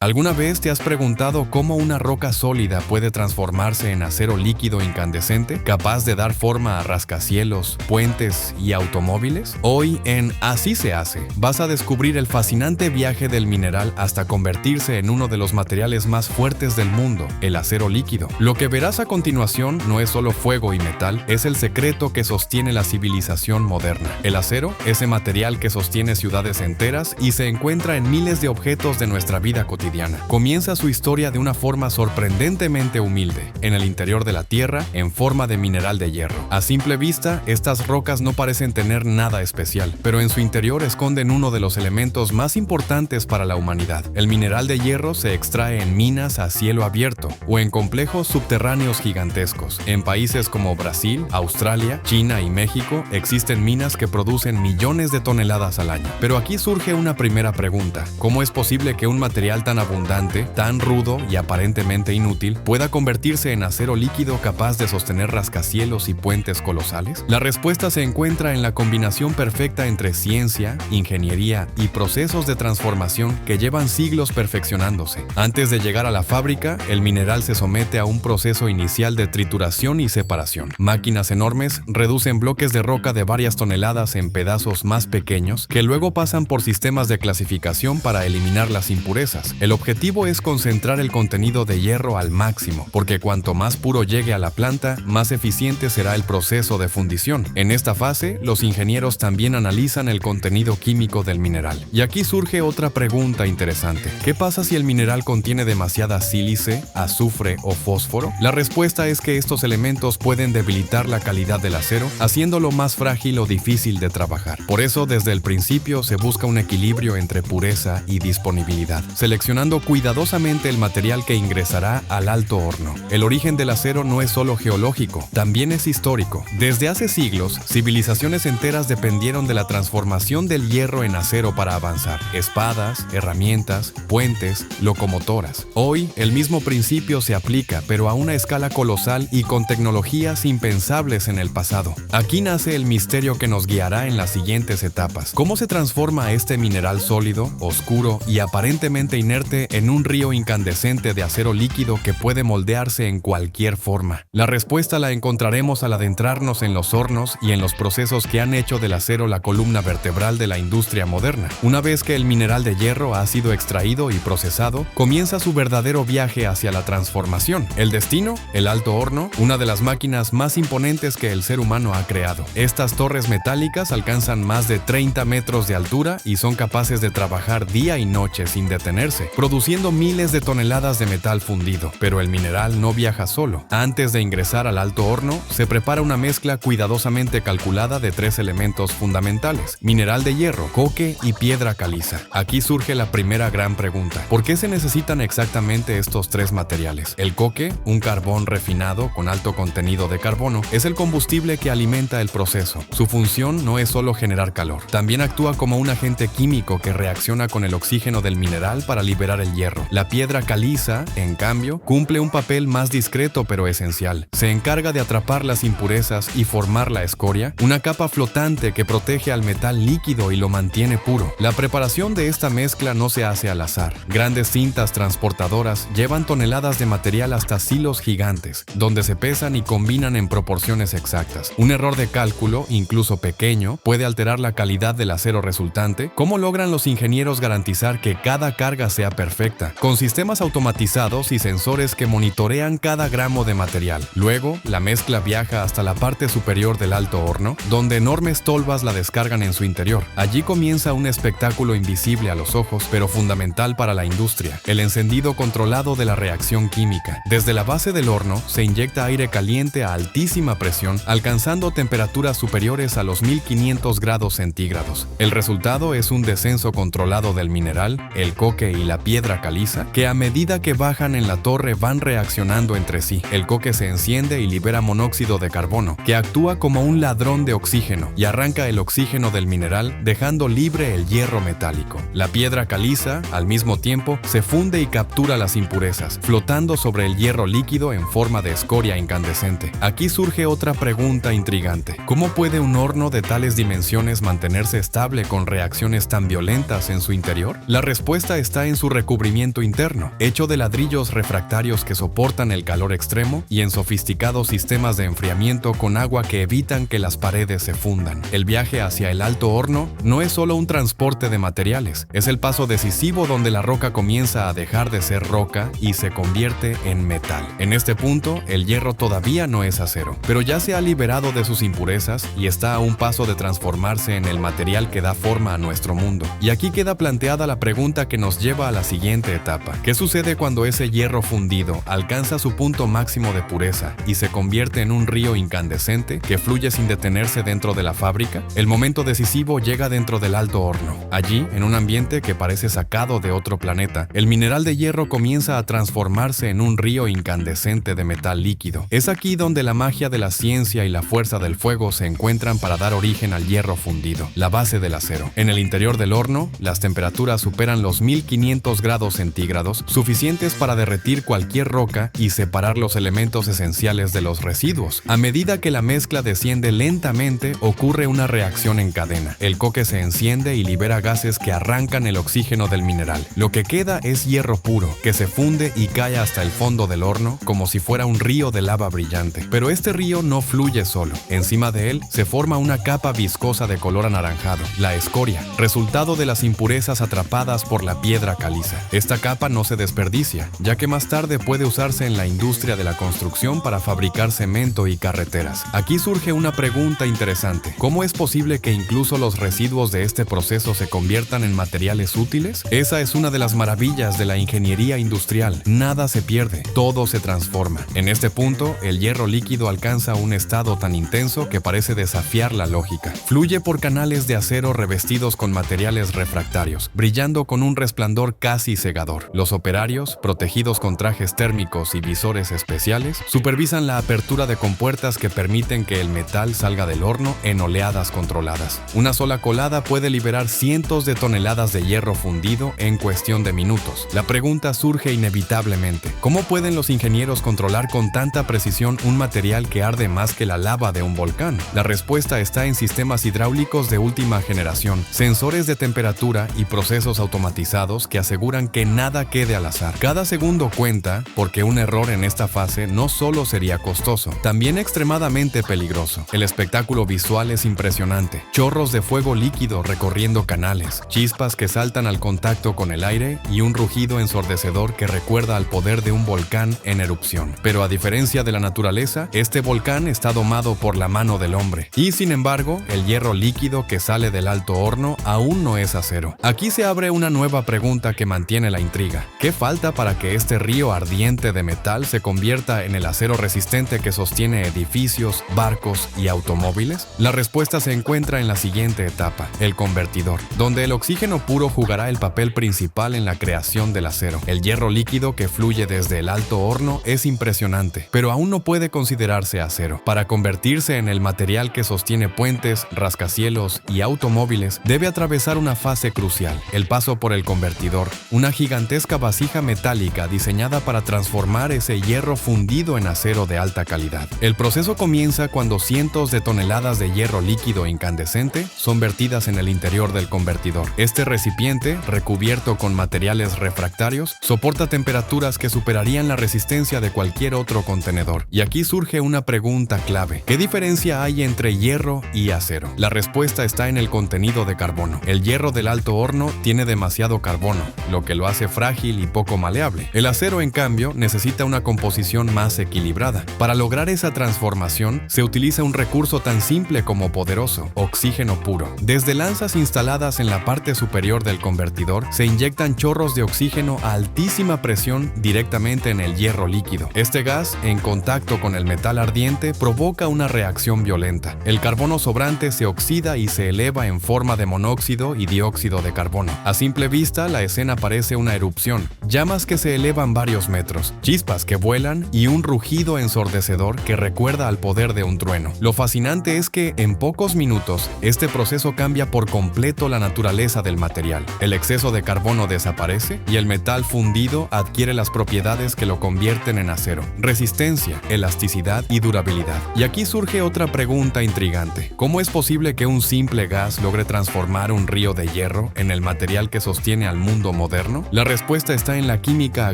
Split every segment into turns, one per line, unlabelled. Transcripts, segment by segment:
¿Alguna vez te has preguntado cómo una roca sólida puede transformarse en acero líquido incandescente, capaz de dar forma a rascacielos, puentes y automóviles? Hoy en Así se hace, vas a descubrir el fascinante viaje del mineral hasta convertirse en uno de los materiales más fuertes del mundo, el acero líquido. Lo que verás a continuación no es solo fuego y metal, es el secreto que sostiene la civilización moderna. El acero, ese material que sostiene ciudades enteras y se encuentra en miles de objetos de nuestra vida cotidiana. Comienza su historia de una forma sorprendentemente humilde, en el interior de la Tierra, en forma de mineral de hierro. A simple vista, estas rocas no parecen tener nada especial, pero en su interior esconden uno de los elementos más importantes para la humanidad. El mineral de hierro se extrae en minas a cielo abierto o en complejos subterráneos gigantescos. En países como Brasil, Australia, China y México existen minas que producen millones de toneladas al año. Pero aquí surge una primera pregunta: ¿cómo es posible que un material tan abundante, tan rudo y aparentemente inútil pueda convertirse en acero líquido capaz de sostener rascacielos y puentes colosales? La respuesta se encuentra en la combinación perfecta entre ciencia, ingeniería y procesos de transformación que llevan siglos perfeccionándose. Antes de llegar a la fábrica, el mineral se somete a un proceso inicial de trituración y separación. Máquinas enormes reducen bloques de roca de varias toneladas en pedazos más pequeños que luego pasan por sistemas de clasificación para eliminar las impurezas. El objetivo es concentrar el contenido de hierro al máximo, porque cuanto más puro llegue a la planta, más eficiente será el proceso de fundición. En esta fase, los ingenieros también analizan el contenido químico del mineral. Y aquí surge otra pregunta interesante: ¿qué pasa si el mineral contiene demasiada sílice, azufre o fósforo? La respuesta es que estos elementos pueden debilitar la calidad del acero, haciéndolo más frágil o difícil de trabajar. Por eso, desde el principio se busca un equilibrio entre pureza y disponibilidad, seleccionando cuidadosamente el material que ingresará al alto horno. El origen del acero no es solo geológico, también es histórico. Desde hace siglos, civilizaciones enteras dependieron de la transformación del hierro en acero para avanzar. Espadas, herramientas, puentes, locomotoras. Hoy, el mismo principio se aplica, pero a una escala colosal y con tecnologías impensables en el pasado. Aquí nace el misterio que nos guiará en las siguientes etapas. ¿Cómo se transforma este mineral sólido, oscuro y aparentemente inerte en un río incandescente de acero líquido que puede moldearse en cualquier forma? La respuesta la encontraremos al adentrarnos en los hornos y en los procesos que han hecho del acero la columna vertebral de la industria moderna. Una vez que el mineral de hierro ha sido extraído y procesado, comienza su verdadero viaje hacia la transformación. El destino, el alto horno, una de las máquinas más imponentes que el ser humano ha creado. Estas torres metálicas alcanzan más de 30 metros de altura y son capaces de trabajar día y noche sin detenerse, produciendo miles de toneladas de metal fundido. Pero el mineral no viaja solo. Antes de ingresar al alto horno, se prepara una mezcla cuidadosamente calculada de 3 elementos fundamentales: mineral de hierro, coque y piedra caliza. Aquí surge la primera gran pregunta: ¿por qué se necesitan exactamente estos 3 materiales? El coque, un carbón refinado con alto contenido de carbono, es el combustible que alimenta el proceso. Su función no es solo generar calor, también actúa como un agente químico que reacciona con el oxígeno del mineral para liberar el hierro. La piedra caliza, en cambio, cumple un papel más discreto pero esencial. Se encarga de atrapar las impurezas y formar la escoria, una capa flotante que protege al metal líquido y lo mantiene puro. La preparación de esta mezcla no se hace al azar. Grandes cintas transportadoras llevan toneladas de material hasta silos gigantes, donde se pesan y combinan en proporciones exactas. Un error de cálculo, incluso pequeño, puede alterar la calidad del acero resultante. ¿Cómo logran los ingenieros garantizar que cada carga sea perfecta? Con sistemas automatizados y sensores que monitorean cada gramo de material. Luego, la mezcla viaja hasta la parte superior del alto horno, donde enormes tolvas la descargan en su interior. Allí comienza un espectáculo invisible a los ojos, pero fundamental para la industria: el encendido controlado de la reacción química. Desde la base del horno, se inyecta aire caliente a altísima presión, alcanzando temperaturas superiores a los 1500 grados centígrados. El resultado es un descenso controlado del mineral, el coque y la piedra caliza, que a medida que bajan en la torre van reaccionando entre sí. El coque se enciende y libera monóxido de carbono, que actúa como un ladrón de oxígeno y arranca el oxígeno del mineral, dejando libre el hierro metálico. La piedra caliza, al mismo tiempo, se funde y captura las impurezas, flotando sobre el hierro líquido en forma de escoria incandescente. Aquí surge otra pregunta intrigante: ¿cómo puede un horno de tales dimensiones mantenerse estable con reacciones tan violentas en su interior? La respuesta está en su recubrimiento interno, hecho de ladrillos refractarios que soportan el calor extremo y en sofisticados sistemas de enfriamiento con agua que evitan que las paredes se fundan. El viaje hacia el alto horno no es solo un transporte de materiales, es el paso decisivo donde la roca comienza a dejar de ser roca y se convierte en metal. En este punto, el hierro todavía no es acero, pero ya se ha liberado de sus impurezas y está a un paso de transformarse en el material que da forma a nuestro mundo. Y aquí queda planteada la pregunta que nos lleva a la siguiente etapa. ¿Qué sucede cuando ese hierro fundido alcanza su punto máximo de pureza y se convierte en un río incandescente que fluye sin detenerse dentro de la fábrica? El momento decisivo llega dentro del alto horno. Allí, en un ambiente que parece sacado de otro planeta, el mineral de hierro comienza a transformarse en un río incandescente de metal líquido. Es aquí donde la magia de la ciencia y la fuerza del fuego se encuentran para dar origen al hierro fundido, la base del acero. En el interior del horno, las temperaturas superan los 1500 grados centígrados, suficientes para derretir cualquier roca y separar los elementos esenciales de los residuos. A medida que la mezcla desciende lentamente, ocurre una reacción en cadena. El coque se enciende y libera gases que arrancan el oxígeno del mineral. Lo que queda es hierro puro, que se funde y cae hasta el fondo del horno como si fuera un río de lava brillante. Pero este río no fluye solo. Encima de él se forma una capa viscosa de color anaranjado, la escoria, resultado de las impurezas atrapadas por la piedra caliza. Esta capa no se desperdicia, ya que más tarde puede usarse en la industria de la construcción para fabricar cemento y carreteras. Aquí surge una pregunta interesante. ¿Cómo es posible que incluso los residuos de este proceso se conviertan en materiales útiles? Esa es una de las maravillas de la ingeniería industrial. Nada se pierde, todo se transforma. En este punto, el hierro líquido alcanza un estado tan intenso que parece desafiar la lógica. Fluye por canales de acero revestidos con materiales refractarios, brillando con un resplandor casi cegador. Los operarios, protegidos con trajes térmicos y visores especiales, supervisan la apertura de compuertas que permiten que el metal salga del horno en oleadas controladas. Una sola colada puede liberar cientos de toneladas de hierro fundido en cuestión de minutos. La pregunta surge inevitablemente: ¿cómo pueden los ingenieros controlar con tanta precisión un material que arde más que la lava de un volcán? La respuesta está en sistemas hidráulicos de última generación, sensores de temperatura y procesos automatizados que aseguran que nada quede al azar. Cada segundo cuenta, porque un error en esta fase no solo sería costoso, también extremadamente peligroso. El espectáculo visual es impresionante. Chorros de fuego líquido recorriendo canales, chispas que saltan al contacto con el aire y un rugido ensordecedor que recuerda al poder de un volcán en erupción. Pero a diferencia de la naturaleza, este volcán está domado por la mano del hombre. Y sin embargo, el hierro líquido que sale del alto horno aún no es acero. Aquí se abre una nueva pregunta que mantiene la intriga. ¿Qué falta para que este río ardiente de metal se convierta en el acero resistente que sostiene edificios, barcos y automóviles? La respuesta se encuentra en la siguiente etapa: el convertidor, donde el oxígeno puro jugará el papel principal en la creación del acero. El hierro líquido que fluye desde el alto horno es impresionante, pero aún no puede considerarse acero. Para convertirse en el material que sostiene puentes, rascacielos y automóviles, debe atravesar una fase crucial: el paso por el convertidor, una gigantesca vasija metálica diseñada para transformar ese hierro fundido en acero de alta calidad. El proceso comienza cuando cientos de toneladas de hierro líquido incandescente son vertidas en el interior del convertidor. Este recipiente, recubierto con materiales refractarios, soporta temperaturas que superarían la resistencia de cualquier otro contenedor. Y aquí surge una pregunta clave: ¿qué diferencia hay entre hierro y acero? La respuesta está en el contenido de carbono. El hierro del alto horno tiene demasiado carbono, lo que lo hace frágil y poco maleable. El acero, en cambio, necesita una composición más equilibrada. Para lograr esa transformación, se utiliza un recurso tan simple como poderoso: oxígeno puro. Desde lanzas instaladas en la parte superior del convertidor, se inyectan chorros de oxígeno a altísima presión directamente en el hierro líquido. Este gas, en contacto con el metal ardiente, provoca una reacción violenta. El carbono sobrante se oxida y se eleva en forma de monóxido y dióxido de carbono. A simple vista, la escena parece una erupción: llamas que se elevan varios metros, chispas que vuelan y un rugido ensordecedor que recuerda al poder de un trueno. Lo fascinante es que, en pocos minutos, este proceso cambia por completo la naturaleza del material. El exceso de carbono desaparece y el metal fundido adquiere las propiedades que lo convierten en acero: resistencia, elasticidad y durabilidad. Y aquí surge otra pregunta intrigante: ¿cómo es posible que un simple gas logre transformar un río de hierro en el material que sostiene al mundo moderno? La respuesta está en la química a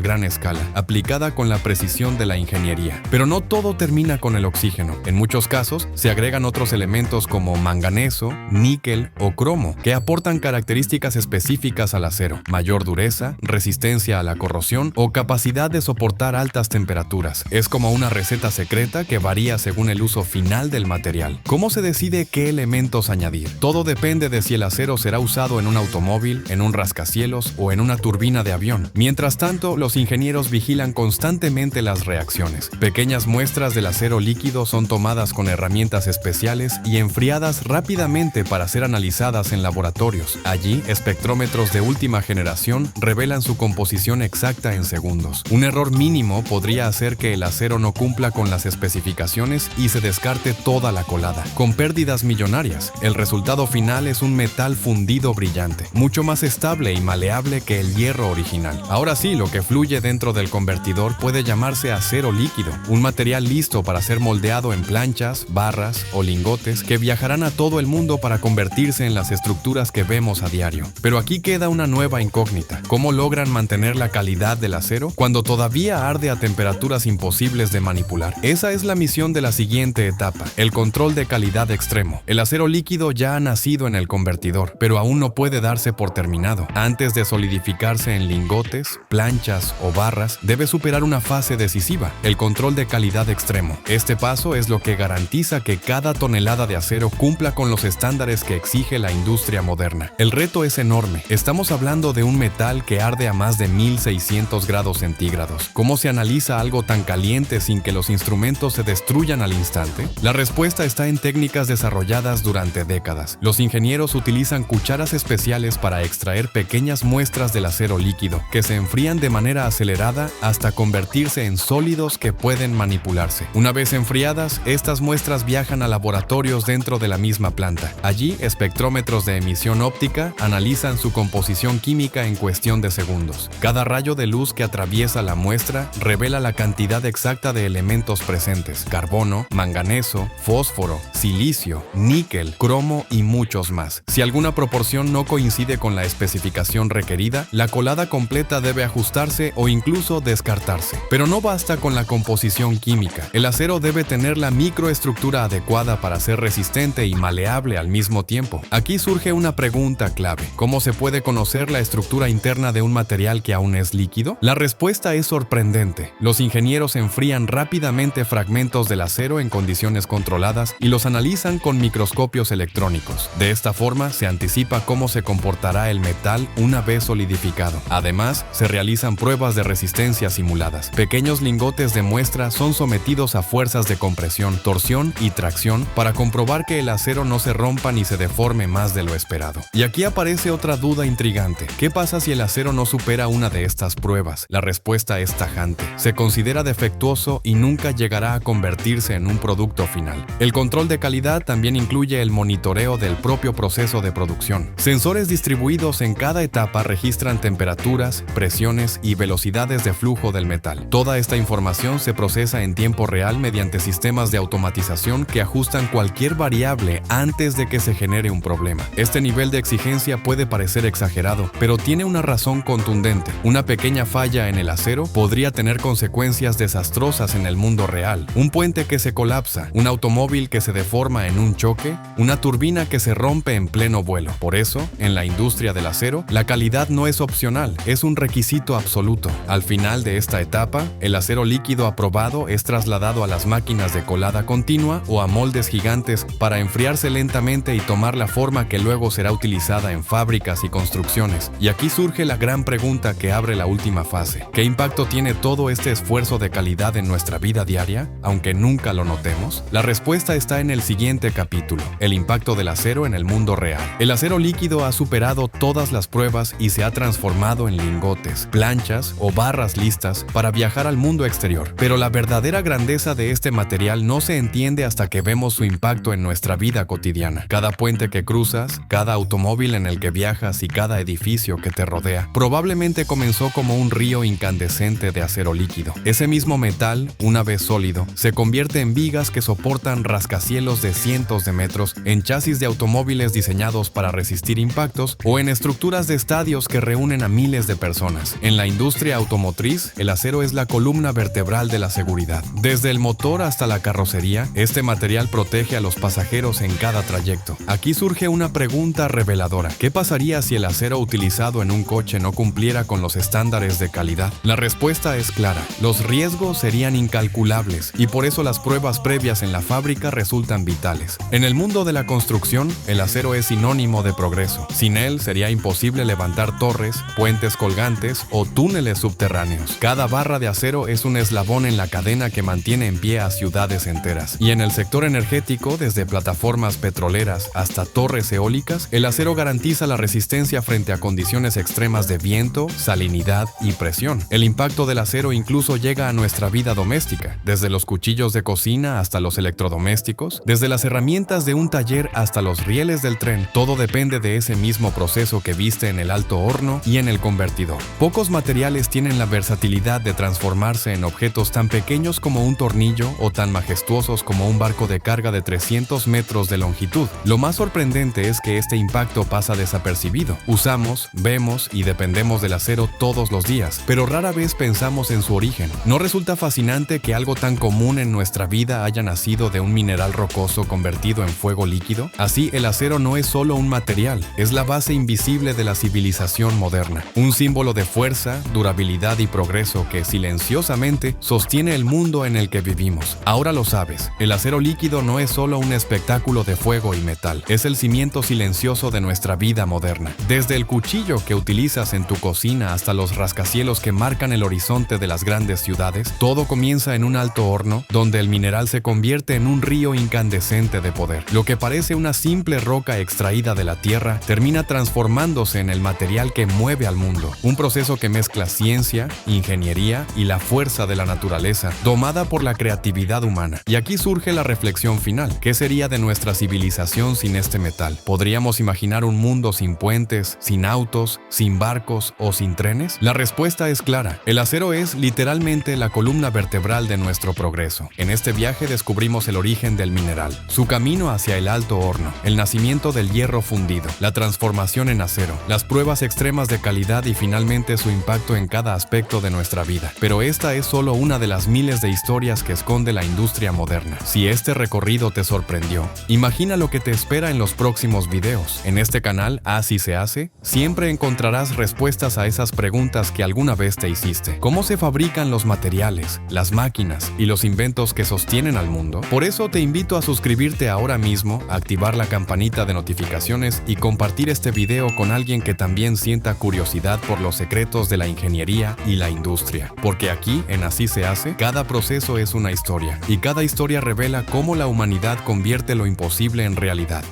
gran escala, aplicada con la precisión de la ingeniería. Pero no todo termina con el oxígeno. En muchos casos, se agregan otros elementos como manganeso, níquel o cromo, que aportan características específicas al acero: mayor dureza, resistencia a la corrosión o capacidad de soportar altas temperaturas. Es como una receta secreta que varía según el uso final del material. ¿Cómo se decide qué elementos añadir? Todo depende de si el acero será usado en un automóvil, en un rascacielos o en una turbina de avión. Mientras tanto, los ingenieros vigilan constantemente las reacciones. Pequeñas muestras del acero líquido son tomadas con herramientas especiales y enfriadas rápidamente para ser analizadas en laboratorios. Allí, espectrómetros de última generación revelan su composición exacta en segundos. Un error mínimo podría hacer que el acero no cumpla con las especificaciones y se descarte toda la colada, con pérdidas millonarias. El resultado final es un metal fundido brillante, mucho más estable y maleable que el hierro original. Ahora sí, lo que fluye dentro del convertidor puede llamarse acero líquido, un material listo para ser moldeado en planchas, barras o lingotes que viajarán a todo el mundo para convertirse en las estructuras que vemos a diario. Pero aquí queda una nueva incógnita: ¿cómo logran mantener la calidad del acero cuando todavía arde a temperaturas imposibles de manipular? Esa es la misión de la siguiente etapa: el control de calidad extremo. El acero líquido ya ha nacido en el convertidor, pero aún no puede darse por terminado. Antes de solidificarse en lingotes, planchas o barras, debe superar una fase decisiva: el control de calidad extremo. Este paso es lo que garantiza que cada tonelada de acero cumpla con los estándares que exige la industria moderna. El reto es enorme. Estamos hablando de un metal que arde a más de 1600 grados centígrados. ¿Cómo se analiza algo tan caliente sin que los instrumentos se destruyan al instante? La respuesta está en técnicas desarrolladas durante décadas. Los ingenieros utilizan cucharas especiales para extraer pequeñas muestras del acero líquido, que se enfrían de manera acelerada hasta convertirse en sólidos que pueden manipularse. Una vez enfriadas, estas muestras viajan a laboratorios dentro de la misma planta. Allí, espectrómetros de emisión óptica analizan su composición química en cuestión de segundos. Cada rayo de luz que atraviesa la muestra revela la cantidad exacta de elementos presentes: carbono, manganeso, fósforo, silicio, níquel, cromo y muchos más. Si alguna proporción no coincide con la especificación requerida, la colada completa debe ajustarse o incluso descartarse. Pero no basta con la composición química. El acero debe tener la microestructura adecuada para ser resistente y maleable al mismo tiempo. Aquí surge una pregunta clave: ¿cómo se puede conocer la estructura interna de un material que aún es líquido? La respuesta es sorprendente. Los ingenieros enfrían rápidamente fragmentos del acero en condiciones controladas y los analizan con microscopios electrónicos. De esta forma, se anticipa cómo se comportará el metal una vez solidificado. Además, se realizan pruebas de resistencia simuladas. Pequeños lingotes de muestra son sometidos a fuerzas de compresión, torsión y tracción para comprobar que el acero no se rompa ni se deforme más de lo esperado. Y aquí aparece otra duda intrigante: ¿qué pasa si el acero no supera una de estas pruebas? La respuesta es tajante: se considera defectuoso y nunca llegará a convertirse en un producto final. El control de calidad también incluye el monitoreo del propio proceso de producción. Sensores distribuidos en cada etapa registran temperaturas, presiones y velocidades de flujo del metal. Toda esta información se procesa en tiempo real mediante sistemas de automatización que ajustan cualquier variable antes de que se genere un problema. Este nivel de exigencia puede parecer exagerado, pero tiene una razón contundente. Una pequeña falla en el acero podría tener consecuencias desastrosas en el mundo real: un puente que se colapsa, un automóvil que se deforma en un choque, una turbina que se rompe en pleno vuelo. Por eso, en la industria del acero, la calidad no es opcional, es un requisito absoluto. Al final de esta etapa, el acero líquido aprobado es trasladado a las máquinas de colada continua o a moldes gigantes para enfriarse lentamente y tomar la forma que luego será utilizada en fábricas y construcciones. Y aquí surge la gran pregunta que abre la última fase: ¿qué impacto tiene todo este esfuerzo de calidad en nuestra vida diaria, aunque nunca lo notemos? La respuesta está en el siguiente capítulo: el impacto del acero en el mundo real. El acero líquido ha superado todas las pruebas y se ha transformado en lingotes, planchas o barras listas para viajar al mundo exterior. Pero la verdadera grandeza de este material no se entiende hasta que vemos su impacto en nuestra vida cotidiana. Cada puente que cruzas, cada automóvil en el que viajas y cada edificio que te rodea probablemente comenzó como un río incandescente de acero líquido. Ese mismo metal, una vez sólido, se convierte en vigas que soportan rascacielos de cientos de metros, en chasis de automóviles diseñados para resistir impactos o en estructuras de estadios que que reúnen a miles de personas. En la industria automotriz, el acero es la columna vertebral de la seguridad. Desde el motor hasta la carrocería, este material protege a los pasajeros en cada trayecto. Aquí surge una pregunta reveladora. ¿Qué pasaría si el acero utilizado en un coche no cumpliera con los estándares de calidad? La respuesta es clara. Los riesgos serían incalculables y por eso las pruebas previas en la fábrica resultan vitales. En el mundo de la construcción, el acero es sinónimo de progreso. Sin él sería imposible levantar torres, puentes colgantes o túneles subterráneos. Cada barra de acero es un eslabón en la cadena que mantiene en pie a ciudades enteras. Y en el sector energético, desde plataformas petroleras hasta torres eólicas, el acero garantiza la resistencia frente a condiciones extremas de viento, salinidad y presión. El impacto del acero incluso llega a nuestra vida doméstica, desde los cuchillos de cocina hasta los electrodomésticos, desde las herramientas de un taller hasta los rieles del tren. Todo depende de ese mismo proceso que viste en el alto horno y en el convertidor. Pocos materiales tienen la versatilidad de transformarse en objetos tan pequeños como un tornillo o tan majestuosos como un barco de carga de 300 metros de longitud. Lo más sorprendente es que este impacto pasa desapercibido. Usamos, vemos y dependemos del acero todos los días, pero rara vez pensamos en su origen. ¿No resulta fascinante que algo tan común en nuestra vida haya nacido de un mineral rocoso convertido en fuego líquido? Así, el acero no es solo un material, es la base invisible de la civilización moderna. Un símbolo de fuerza, durabilidad y progreso que silenciosamente sostiene el mundo en el que vivimos. Ahora lo sabes, el acero líquido no es solo un espectáculo de fuego y metal, es el cimiento silencioso de nuestra vida moderna. Desde el cuchillo que utilizas en tu cocina hasta los rascacielos que marcan el horizonte de las grandes ciudades, todo comienza en un alto horno donde el mineral se convierte en un río incandescente de poder. Lo que parece una simple roca extraída de la tierra termina transformándose en el material que mueve al mundo. Un proceso que mezcla ciencia, ingeniería y la fuerza de la naturaleza, domada por la creatividad humana. Y aquí surge la reflexión final. ¿Qué sería de nuestra civilización sin este metal? ¿Podríamos imaginar un mundo sin puentes, sin autos, sin barcos o sin trenes? La respuesta es clara. El acero es literalmente la columna vertebral de nuestro progreso. En este viaje descubrimos el origen del mineral, su camino hacia el alto horno, el nacimiento del hierro fundido, la transformación en acero, las pruebas extremas de calidad y finalmente su impacto en cada aspecto de nuestra vida. Pero esta es solo una de las miles de historias que esconde la industria moderna. Si este recorrido te sorprendió, imagina lo que te espera en los próximos videos. En este canal, Así se hace, siempre encontrarás respuestas a esas preguntas que alguna vez te hiciste. ¿Cómo se fabrican los materiales, las máquinas y los inventos que sostienen al mundo? Por eso te invito a suscribirte ahora mismo, activar la campanita de notificaciones y compartir este video con alguien que también sienta curiosidad por los secretos de la ingeniería y la industria. Porque aquí, en Así se hace, cada proceso es una historia y cada historia revela cómo la humanidad convierte lo imposible en realidad.